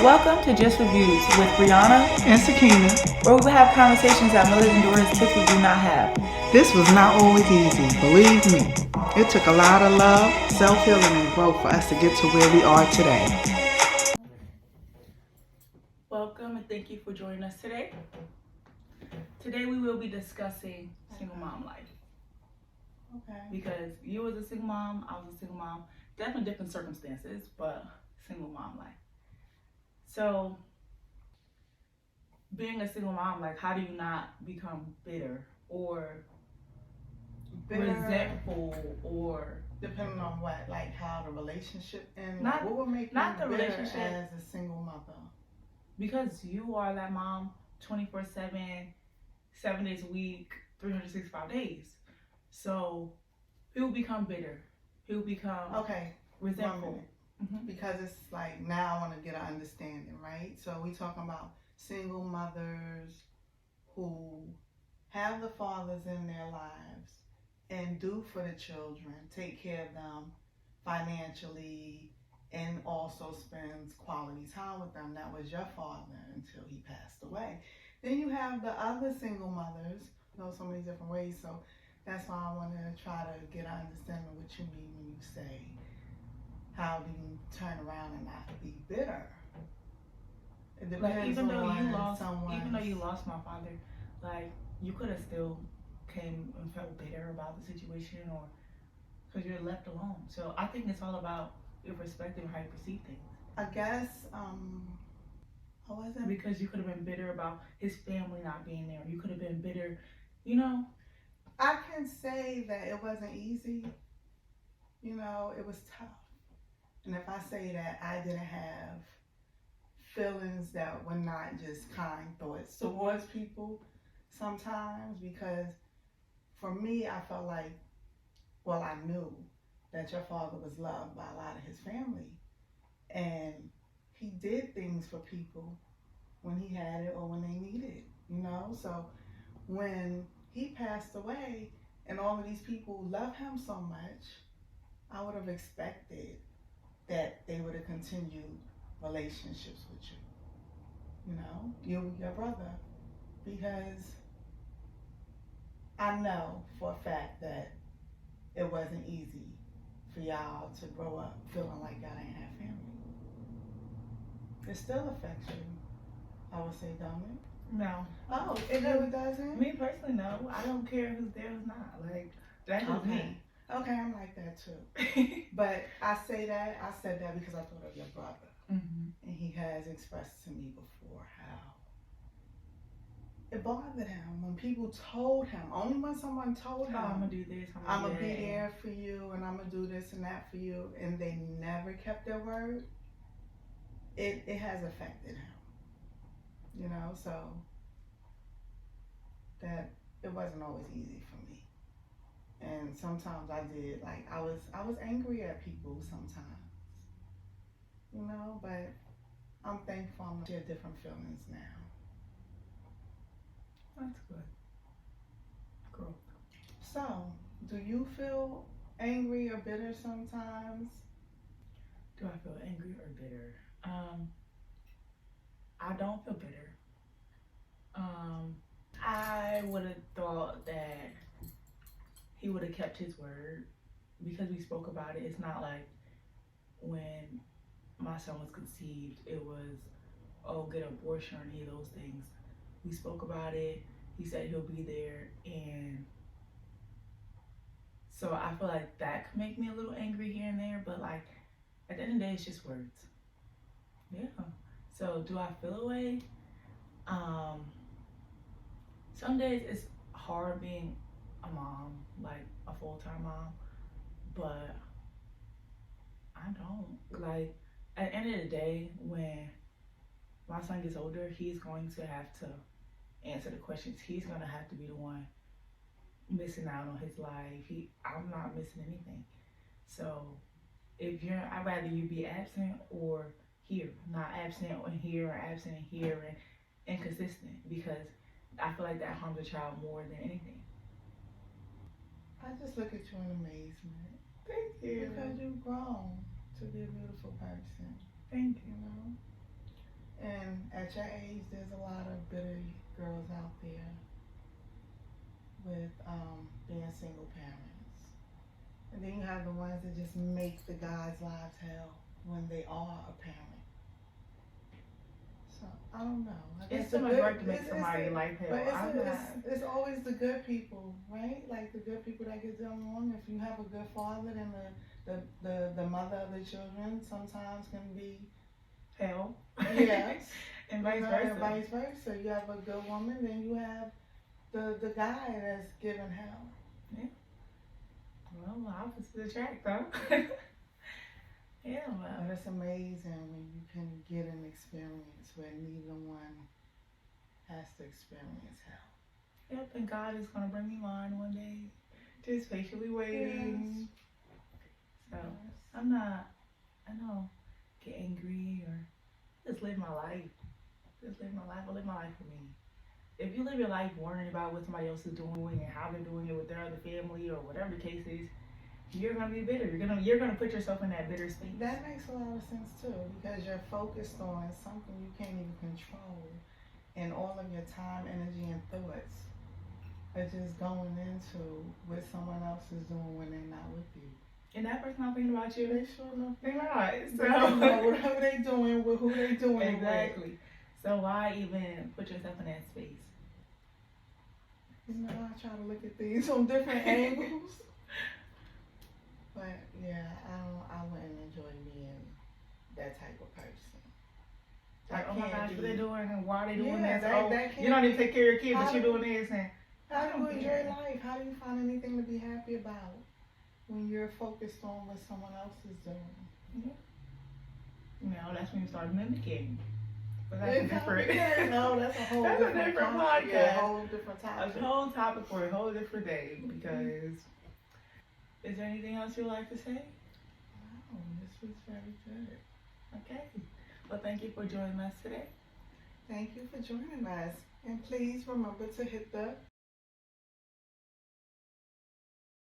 Welcome to Just Reviews with Breyanna and Sakina, where we will have conversations that mothers and daughters typically do not have. This was not always easy, believe me. It took a lot of love, self-healing, and growth for us to get to where we are today. Welcome and thank you for joining us today. Today we will be discussing single mom life. Okay. Because you was a single mom, I was a single mom. Definitely different circumstances, but single mom life. So, being a single mom, like, how do you not become bitter or resentful or depending on what, like how the relationship and not what would make not you the bitter relationship as a single mother? Because you are that mom 24/7, 7 days a week, 365 days. So people become bitter. People become resentful. Mm-hmm. Because it's like now I want to get an understanding, right? So we talking about single mothers who have the fathers in their lives and do for the children, take care of them financially, and also spends quality time with them. That was your father until he passed away. Then you have the other single mothers, so many different ways. So that's why I want to try to get an understanding of what you mean when you say, how do you turn around and not be bitter? It depends like even though you lost my father, like you could have still came and felt bitter about the situation, or because you're left alone. So I think it's all about your perspective and how you perceive things. I guess I wasn't, because you could have been bitter about his family not being there. You could have been bitter, you know. I can say that it wasn't easy. You know, it was tough. And if I say that I didn't have feelings that were not just kind thoughts towards people sometimes, because for me, I felt like, well, I knew that your father was loved by a lot of his family. And he did things for people when he had it or when they needed it, you know? So when he passed away and all of these people love him so much, I would have expected that they would have continued relationships with you, you know, your brother, because I know for a fact that it wasn't easy for y'all to grow up feeling like y'all didn't have family. It still affects you, I would say, don't it? No. Oh, it really doesn't? Me personally, no. I don't care who's there, who's not. Like, that is me. Okay, I'm like that too. But I said that because I thought of your brother. Mm-hmm. And he has expressed to me before how it bothered him when people told him, only when someone told him, I'm going to do this, I'm going to be there for you, and I'm going to do this and that for you, and they never kept their word, it has affected him. You know, so that it wasn't always easy for me. And sometimes I did, like, I was angry at people sometimes, you know, but I'm thankful I'm share different feelings now. That's good. Growth. So, do you feel angry or bitter sometimes? Do I feel angry or bitter? I don't feel bitter. I would have thought that he would have kept his word because we spoke about it. It's not like when my son was conceived, it was, oh, get an abortion or any of those things. We spoke about it. He said he'll be there, and so I feel like that could make me a little angry here and there, but like at the end of the day, it's just words. Yeah. So do I feel a way? Some days it's hard being a mom, like a full-time mom, but I don't. Like, at the end of the day, when my son gets older, he's going to have to answer the questions. He's going to have to be the one missing out on his life. I'm not missing anything. So I'd rather you be absent or here, not absent or here, or absent and here, and inconsistent, because I feel like that harms a child more than anything. I just look at you in amazement. Thank you. Because you've grown to be a beautiful person. Thank you. You know? at your age, there's a lot of bitter girls out there with being single parents. And then you have the ones that just make the guys' lives hell when they are a parent. So I don't know. I guess It's too much work to make somebody's life hell. But it's always the good people, right? Like the good people that get done wrong. If you have a good father, then the mother of the children sometimes can be hell. Yes. And vice versa. And vice versa. You have a good woman, then you have the guy that's giving hell. Yeah. Well, opposites attract, though. Yeah, well. But it's amazing when you can get an experience where neither one has to experience hell. Yep, and God is going to bring me mine one day. Just patiently waiting. Yes. So, I'm not, I know, get angry or just live my life. Just live my life. I live my life for me. If you live your life worrying about what somebody else is doing and how they're doing it with their other family or whatever the case is, you're gonna be bitter. You're gonna put yourself in that bitter space. That makes a lot of sense too, because you're focused on something you can't even control, and all of your time, energy, and thoughts are just going into what someone else is doing when they're not with you. And that person not thinking about you. They sure enough they're not. So they know whatever they doing with who they doing it exactly. with. So why even put yourself in that space? You know, I try to look at things from different angles. But yeah, I wouldn't enjoy being that type of person. Like, oh my gosh, what they doing and why they doing this? That you don't even take care of your kid, but you're doing this. And how do you enjoy life? How do you find anything to be happy about when you're focused on what someone else is doing? Yeah. No, that's when you start mimicking. But that's different. No, that's a whole different podcast. Yeah, a whole different topic. A whole topic for a whole different day. Because is there anything else you'd like to say? No, this was very good. Okay. Well, thank you for joining us today. Thank you for joining us. And please remember to hit the